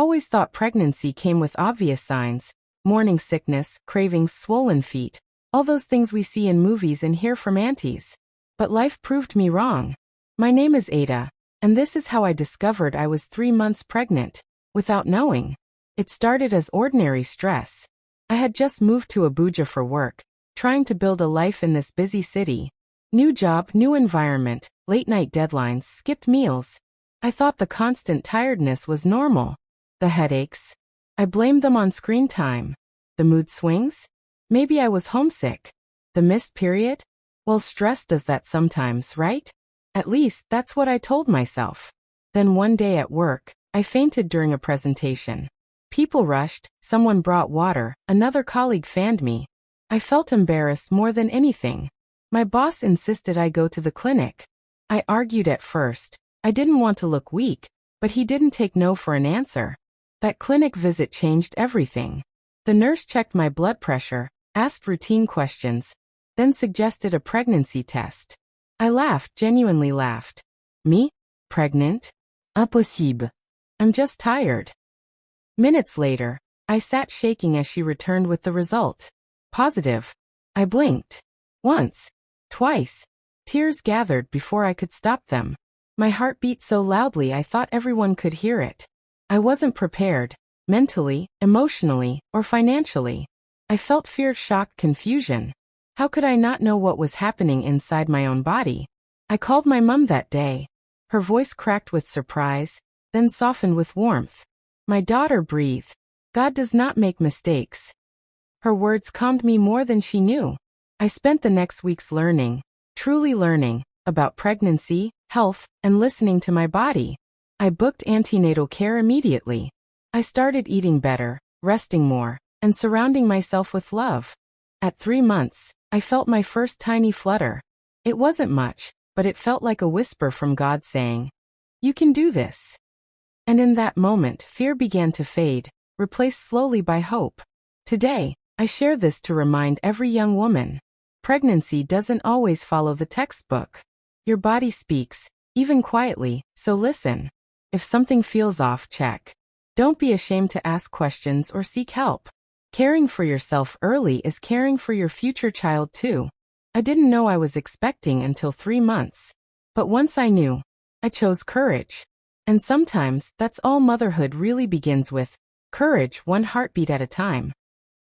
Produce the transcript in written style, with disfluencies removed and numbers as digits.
always thought pregnancy came with obvious signs: morning sickness, cravings, swollen feet, all those things we see in movies and hear from aunties. But life proved me wrong. My name is Ada, and this is how I discovered I was 3 months pregnant, without knowing. It started as ordinary stress. I had just moved to Abuja for work, trying to build a life in this busy city. New job, new environment, late-night deadlines, skipped meals. I thought the constant tiredness was normal. The headaches, I blamed them on screen time. The mood swings? Maybe I was homesick. The missed period? Well, stress does that sometimes, right? At least, that's what I told myself. Then one day at work, I fainted during a presentation. People rushed, someone brought water, another colleague fanned me. I felt embarrassed more than anything. My boss insisted I go to the clinic. I argued at first. I didn't want to look weak, but he didn't take no for an answer. That clinic visit changed everything. The nurse checked my blood pressure, asked routine questions, then suggested a pregnancy test. I laughed, genuinely laughed. Me? Pregnant? Impossible. I'm just tired. Minutes later, I sat shaking as she returned with the result. Positive. I blinked. Once. Twice. Tears gathered before I could stop them. My heart beat so loudly I thought everyone could hear it. I wasn't prepared, mentally, emotionally, or financially. I felt fear, shock, confusion. How could I not know what was happening inside my own body? I called my mom that day. Her voice cracked with surprise, then softened with warmth. My daughter breathed. God does not make mistakes. Her words calmed me more than she knew. I spent the next weeks learning, truly learning, about pregnancy, health, and listening to my body. I booked antenatal care immediately. I started eating better, resting more, and surrounding myself with love. At 3 months, I felt my first tiny flutter. It wasn't much, but it felt like a whisper from God saying, "You can do this." And in that moment, fear began to fade, replaced slowly by hope. Today, I share this to remind every young woman. Pregnancy doesn't always follow the textbook. Your body speaks, even quietly, so listen. If something feels off, check. Don't be ashamed to ask questions or seek help. Caring for yourself early is caring for your future child too. I didn't know I was expecting until 3 months. But once I knew, I chose courage. And sometimes, that's all motherhood really begins with. Courage, one heartbeat at a time.